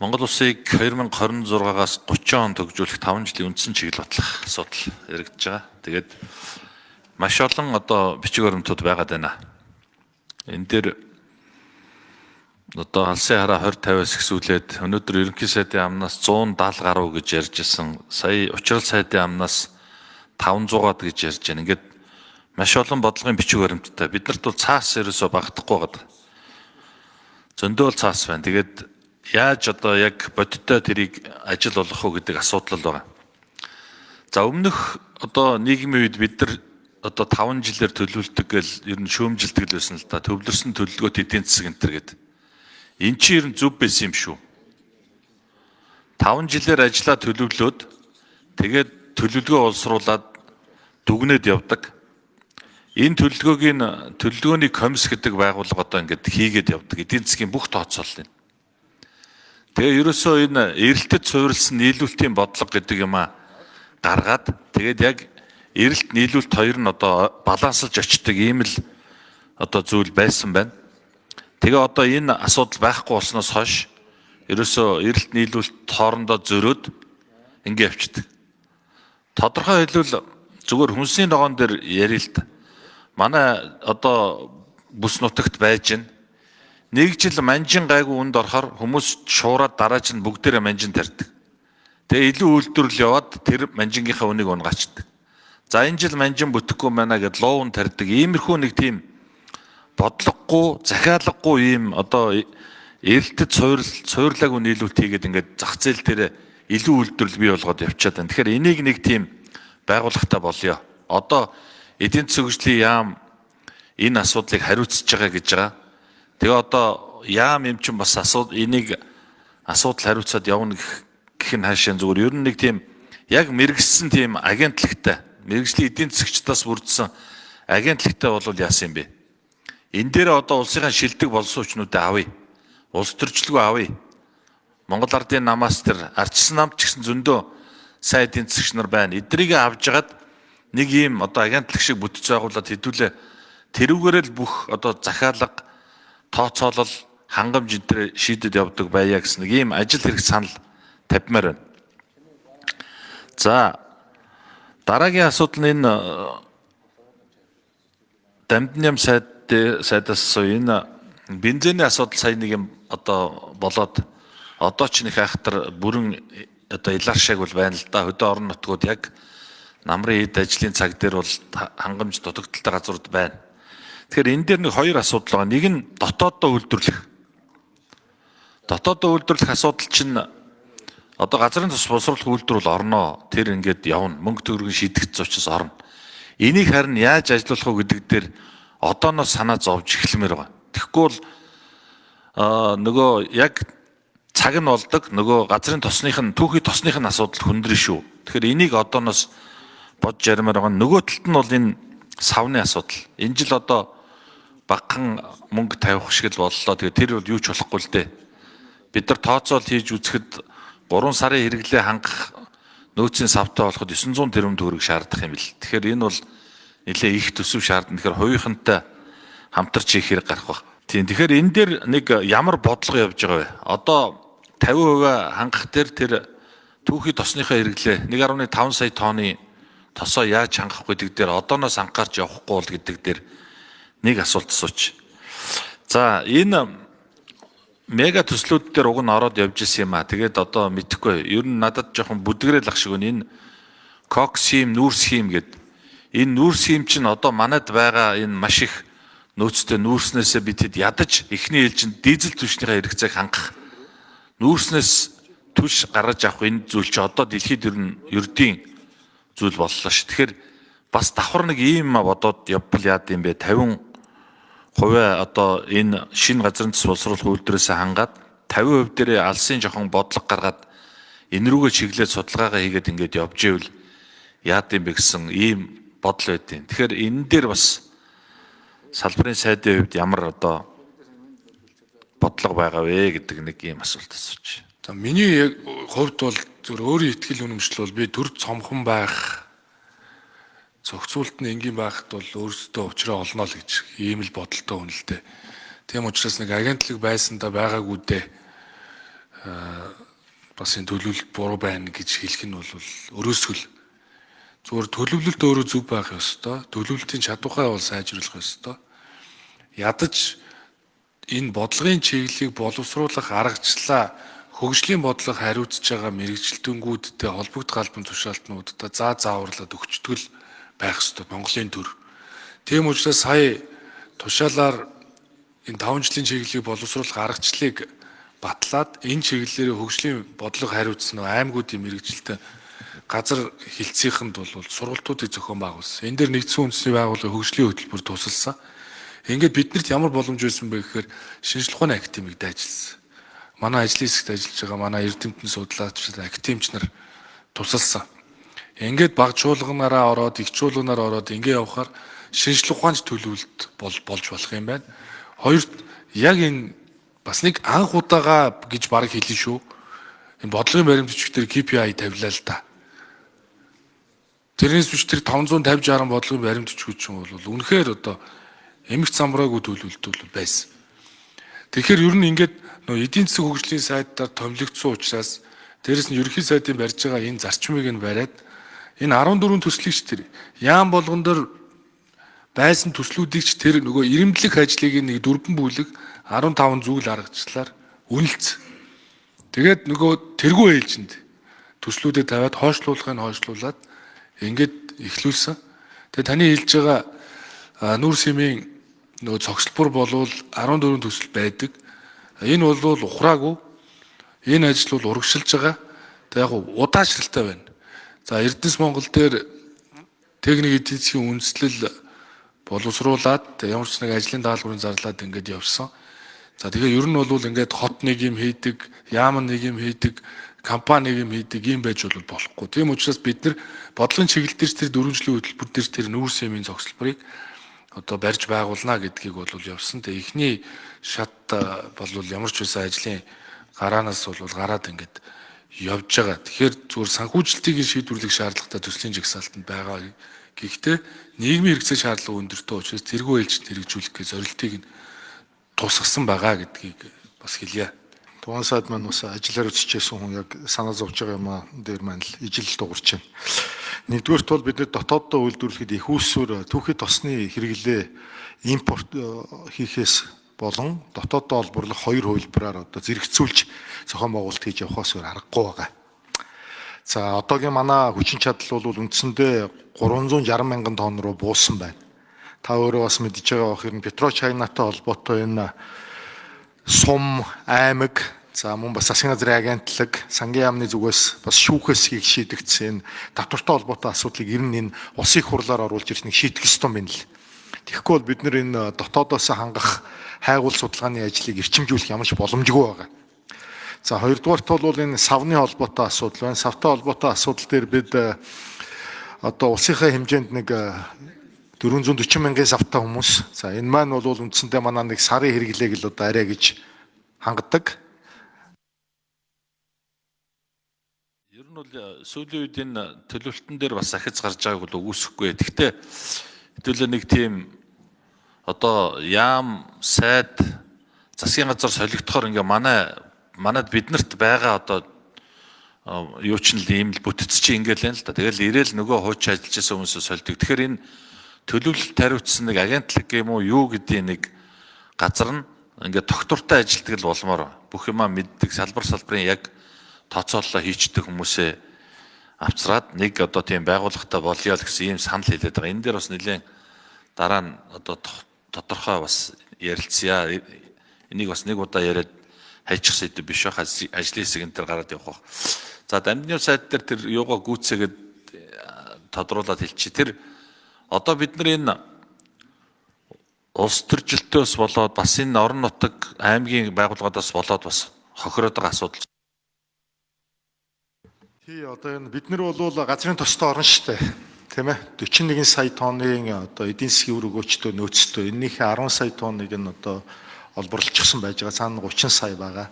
Монгол улсыг 2026-аас 30 он төгжүүлэх 5 жилийн үндсэн чиглэл батлах асуудал яригдж байгаа. Тэгээд маш олон бичиг баримтууд байгаад байна. Энэ дээр алсын хараа 20-50-аас ихсүүлээд өнөөдөр ерөнхий сайдын амнаас 170 гаруй гэж ярьж ирсэн. Сая учрал сайдын амнаас 500-аад гэж ярьж байна. Ингээд маш олон бодлогын бичиг баримттай. Биднэрт бол цаас ерөөсө багтахгүй байгаа. Зөндөө цаас байна. Тэгээд яаж яг бодиттой тэрийг ажил болгох уу гэдэг асуудал байгаа. За өмнөх нийгмийн үед бид нар 5 жилээр төлөвлөлдөг гэл ер нь шүүмжилдэг л байсан л да. Төвлөрсөн төлөлгөөт эдийн засаг энэ төр гэдэг. Эн чинь ер нь зөв байсан юм шүү. 5 жилээр ажиллаа төлөвлөөд тэгээд төлөвлөгөө олсруулад дүгнээд явдаг. Энэ төлөвлөгөөний комисс гэдэг байгууллага ингээд хийгээд явдаг. Эдийн засгийн бүх тооцоолол нь. Тэгээ ерөөсөө энэ эрэлтэд суурилсан нийлүүлэлтийн бодлого гэдэг юм гаргаад тэгээд яг эрэлт нийлүүлэлт хоёр нь балансалж очдөг ийм л зүйл байсан байна. Тэгээ энэ асуудал байхгүй болсноос хойш ерөөсөө эрэлт нийлүүлэлт хоорондоо зөрөөд ингэ явчихдаг. Тодорхой хэлбэл зүгээр хүнсний ногоон дээр ярил л та. Манай бүс нутагт байж гэн нэг жил манжин гайгүй үнд орохоор хүмүүс шуураад дараа нь бүгдээрээ манжин тарьдаг. Тэгээ илүү үйлдвэрлэл яваад тэр манжингийнхаа үнийг унгачдаг. За энэ жил манжин бүтэхгүй байна гэд луун тарьдаг. Иймэрхүү нэг тийм бодлогогүй, захиалаггүй ийм эрэлтэд суйрлаагүй нийлүүлэлт хийгээд ингээд зах зээл дээр илүү үйлдвэрлэл бий болгоод явчихад байна. Тэгэхээр энийг нэг тийм байгууллагатай болёо. Эдийн засгийн хөгжлийн яам энэ асуудлыг хариуцж байгаа гэж байгаа. Тэгээ яам юм чинь бас энийг асуудал хариуцаад явна гэх нь хаашаа зүгээр ер нь нэг тийм яг мэрэгсэн тийм агентлагтай мэрэгжлийн эдийн засгчдаас бүрдсэн агентлагтай бол яасан юм бэ? Энэ дээр улсынхаа шилдэг боловсруучнуудаа авъя. Улс төрчлөгөө авъя. Монгол ардын намаас тэр ардчсан намд ч гэсэн зөндөө сайн эдийн засгч нар байна. Эдрийг авж агаад нэг ийм агентлаг шиг бүтц байгуулад хэдүүлээ тэрүүгээрээ л бүх захиалга тооцоолол хангамж энэ шийдэд явдаг байя гэсэн нэг ийм ажил хэрэг санал тавьмаар байна. За дараагийн асуудал нь энэ Дамдын яам сайдаас энэ бензиний асуудал сая нэг юм болоод ч нэг айхтар бүрэн иларшааг бол байна л да. Хөдөө орон нутгууд яг намрын хэд ажлын цаг дээр бол хангамж дутагдaltaй газрууд байна. Тэгэхээр энэ дээр нэг хоёр асуудал байгаа. Нэг нь дотооддоо үйлдвэрлэх. Дотооддоо үйлдвэрлэх асуудал чинь газрын тус боловсруулах үйлдвэр бол орноо. Тэр ингээд явна. Мөнгө төгрөгийн шийдэгдсэн учраас орно. Энийг харин яаж ажиллах вэ гэдэг дээр одооноос санаа зовж эхлэмээр байгаа. Тэгэхгүй бол нөгөө яг цаг нь болдог. Нөгөө газрын түүхий тосных нь асуудал хүндрэн шүү. Тэгэхээр энийг одооноос бодж яримаар байгаа. Нөгөө талд нь бол энэ савны асуудал. Энэ жил багахан мөнгө тавих шиг л боллоо. Тэгээ тэр бол юу ч болохгүй л дээ. Бид нар тооцоол хийж үзэхэд 3 сарын хэрэглээ хангах нөөцийн савтай болоход 900 тэрбум төгрөг шаардах юм бил. Тэгэхээр энэ бол нэлээ их төсөв шаардна. Тэгэхээр хувийнхантай хамтарч хийх хэрэг гарах баг. Тийм. Тэгэхээр энэ дээр нэг ямар бодлого явж байгаа вэ? 50% хангах тэр түүхий тосныхаа хэрэглээ 1.5 сая тонны тосоо яаж хангах гэдэг дээр одооноос анхаарч явахгүй бол гэдэг дээр нэг асуулт асууч. За энэ мега төслүүд дээр уг нь ороод явж исэн юм аа. Тэгээд мэдэхгүй. Ер нь надад жоохон бүдгэрэл ах шиг энэ кокс хийм, нүүрс хийм гэдэг. Энэ нүүрс хийм чинь манайд байгаа энэ маш их нөөцтэй нүүрснээсээ бид хэд ядаж эхний ээлжинд дизель түвшнийхээ хэрэгцээг хангах. Нүүрснээс түвш гаргаж авах энэ зүйл чи дэлхийд ер нь ердийн зүйл боллоо ш. Тэгэхээр бас давхар нэг ийм бодоод явбал яад юм бэ? 50% энэ шинэ газрын тус боловсруулах үйлдвэрээс хангаад 50% дээрээ алсын жоохон бодлого гаргаад энэ рүүгээ чиглээд судалгаагаа хийгээд ингээд явж ивэл яад юм бэ гэсэн ийм бодол байдیں۔ Тэгэхээр энэ дээр бас салбарын сайдын хувьд ямар бодлого байгаа вэ гэдэг нэг ийм асуулт асууж. За миний хувьд бол зөвхөн өөрийн ихтгэл үнэмшил бол би төр цомхон байх зохицуулт нь энгийн байхад бол өөрсдөө учраа олно л гэж ийм л бодолтой хүн л дээ. Тийм учраас нэг агентлаг байсандаа байгаагүй дээ. бас энэ төлөвлөлт буруу байна гэж хэлэх нь бол өрөөсгөл. Зүгээр төлөвлөлт өөрөө зөв байх ёстой. Төлөвлөлтийн чадвараа бол сайжруулах ёстой. Ядаж энэ бодлогын чиглэлийг боловсруулах аргачлалаа хөгжлийн бодлого хариуцж байгаа мэрэгчлэлтүүнгүүдтэй холбогд галбан тушаалтнуудад зааварлаад өгчтгөл байх ёстой Монголын төр. Тийм учраас сая тушаалаар энэ 5 жилийн чиглэлийг боловсруулах аргачлалыг батлаад энэ чиглэлээр хөгжлийн бодлого хариуцсан аймагуудын мэрэгжилтэн газар хилцээхэнд бол сургалтуудыг зохион байгуулсан. Энэ дээр нэгдсэн үндэсний байгууллагын хөгжлийн хөтөлбөр тусалсан. Ингээд биднэрт ямар боломж байсан бэ гэхээр шинжлэх ухааны академид ажилласан. Манай ажлын хэсэгт ажиллаж байгаа манай эрдэмтэн судлаач академич нар тусалсан. Ингээд баг чуулганаараа ороод, их чуулганаар ороод ингээд явхаар шинжлэх ухаанч төлөвлөлт болж болох юм байна. Хоёрт яг энэ бас нэг анх удаага гэж бараг хэлнэ шүү. Энэ бодлогын баримтчиг дээр KPI тавилаа л да. Тэрнээс биш тэр 550-60 бодлогын баримтчиг чинь бол үнэхээр одоо эмх замбраагүй төлөвлөлт бол байсан. Тэгэхээр ер нь ингээд эдийн засаг хөгжлийн сайдаар томилогдсон учраас дээрэс нь ерөнхий сайдын барьж байгаа энэ зарчмыг нь бариад энэ 14 төслийг ч тэр яам болгон дээр байсан төслүүдийг ч тэр нөгөө ирэмдлэх ажлыг нэг дөрвөн бүлэг 15 зүйл аргачлалаар үнэлцэн. Тэгээд нөгөө тэргүй ээлжинд төслүүдэд тавиад хойшлуулахыг хойшлуулад ингээд эхлүүлсэн. Тэгээд таны хэлж байгаа нүүр сэмийн нөгөө цогцлбор болвол 14 төсөл байдаг. Энэ бол ухраагүй. Энэ ажил бол урагшилж байгаа. Тэгээд яг удаашралтай байна. За Эрдэнэс Монгол дээр техник эдийн засгийн үндэслэл боловсруулад ямар ч нэг ажлын даалгаврын зарлаад ингээд явсан. За тэгэхээр ер нь бол ингээд хот нэг юм хийдэг, яам нэг юм хийдэг, компани нэг юм хийдэг юм байж бол болохгүй. Тийм учраас бид нар бодлогын чиглэл дээр тэр 4 жилийн хөтөлбөр дээр тэр нүүр сэмийн цогцлборыг одоо барьж байгуулна гэдгийг бол явсан. Тэгээ эхний шат бол ямар ч байсан ажлын гараанаас бол гараад ингээд явж байгаа. Тэгэхээр зүгээр санхүүжилтийг шийдвэрлэх шаардлагатай төслийн жагсаалтанд байгаа. Гэхдээ нийгмийн хэрэгцээ шаардлага өндөртэй учраас тэргүй ээлжид хэрэгжүүлэх гэж зорилтыг нь тусгасан байгаа гэдгийг бас хэлье. Тугаан сайд маань бас ажиллаар үсчихсэн хүн яг санаа зовж байгаа юм аа дээр маань л ижил дуурч байна. Нэгдүгээрт бол бид дотооддоо үйлдвэрлэхэд их үүсвэр түүхий тосны хэрэглээ импорт хийхээс болон дотооддоо олборлох хоёр хувилбараар одоо зэрэгцүүлж зохион байгуулалт хийж явахаас өөр аргагүй байгаа. За одоогийн манай хүчин чадал бол үндсэндээ 360 мянган тонн руу буусан байна. Та өөрөө бас мэдж байгаа бох юм Петрочайнатай холбоотой энэ сум аймаг за мөн бас засгийн газрын агентлаг сангийн яамны зүгээс бас шүүхээс хийх шийдэгдсэн татвартай холбоотой асуудлыг ер нь энэ улсын хурлаар оруулж ирэх нэг шийдэх ёстой юм байна л. Тэгэхгүй бол бид нэр энэ дотоодоос хангах хайгуул судалгааны ажлыг эрчимжүүлэх ямар ч боломжгүй байгаа. За хоёрдугаарт бол энэ савны холбоотой асуудал байна. Савтай холбоотой асуудал дээр бид одоо улсынхаа хэмжээнд нэг 440 мянган савтай хүмүүс. За энэ маань бол үндсэндээ манай нэг сарын хэрэглээг л одоо арай гэж хангадаг. Ер нь бол сүүлийн үед энэ төлөвлөлтөн дээр бас ахиц гарч байгааг бол үгүйсэхгүй. Гэхдээ хэдүүлээ нэг тийм одоо яам сайд засгийн газар солигдохоор ингээ манад биднэрт байгаа одоо юу ч нь ийм л бүтц чи ингээл юм л да. Тэгэл ирээл нөгөө хууч ажиллаж байсан хүмүүсээ солидог. Тэгэхээр энэ төлөвлөлт хариуцсан нэг агентлаг юм уу юу гэдгийг нэг газар нь ингээд тогтвортой ажилтдаг л болмоор бүх юмаа мэддэг салбарын яг тооцооллоо хийчдэг хүмүүсээ авцраад нэг одоо тийм байгууллагатай болъё л гэсэн ийм санал хэлээд байгаа. Энэ дээр бас нэлээд дараа нь одоо тодорхой бас ярилцъя. Энийг бас нэг удаа яриад хайчих сэдв биш байх ажлын хэсэг энэ төр гараад явах. За дамжны сайд дээр тэр юугаа гүйцээгээд тодруулаад хэлчих. Тэр одоо бид нар энэ улс төржилтөөс болоод бас энэ орон нутаг аймгийн байгууллагуудаас болоод бас хохироод байгаа асуудал. Тий одоо энэ бид нар бол газрын тостой орн шүү дээ. Тийм ээ 41 сая тонны одоо эдийн засгийн үр өгөөчтэй нөөцтэй энэнийхээ 10 сая тонныг нь одоо олборлчихсан байж байгаа. Цаана 30 сая байгаа.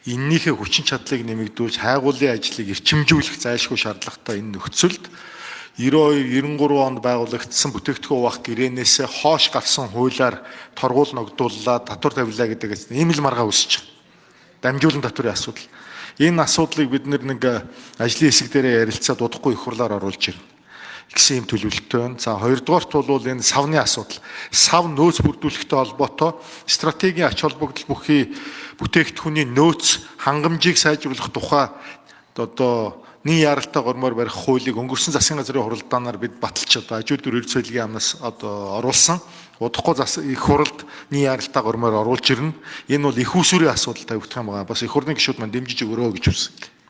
Эннийхээ хүчин чадлыг нэмэгдүүлж хайгуулын ажлыг эрчимжүүлэх зайлшгүй шаардлагатай энэ нөхцөлд 92-93 онд байгуулагдсан бүтээгдэхүүн хуваах гэрээнээс хоош гарсан хуулиар торгуул ногдууллаа, татвар тавилаа гэдэг ийм л маргаа үүсэж байгаа. Дамжуулан татварын асуудал. Энэ асуудлыг бид нэг ажлын хэсэг дээрээ ярилцаад удахгүй их хурлаар оруулж ирнэ гэсэн юм төлөвлөлттэй байна. За хоёрдугаарт бол энэ савны асуудал. Сав нөөц бүрдүүлэхтэй холбоотой стратегийн ач холбогдол бүхий бүтээгдэхүүний нөөц хангамжийг сайжруулах тухай одоо нийт яралтай гормоор барих хуулийг өнгөрсөн засгийн газрын хуралдаанаар бид баталж одоо ажил дүр эрдэс соёлын яамнаас одоо оруулсан. Удахгүй их хуралд нийт яралтай гормоор оруулж ирнэ. Энэ бол их усүрийн асуудал тавигдах юм байна. Бас их хурлын гишүүд маань дэмжиж өгөрөө гэж хүсэж байна.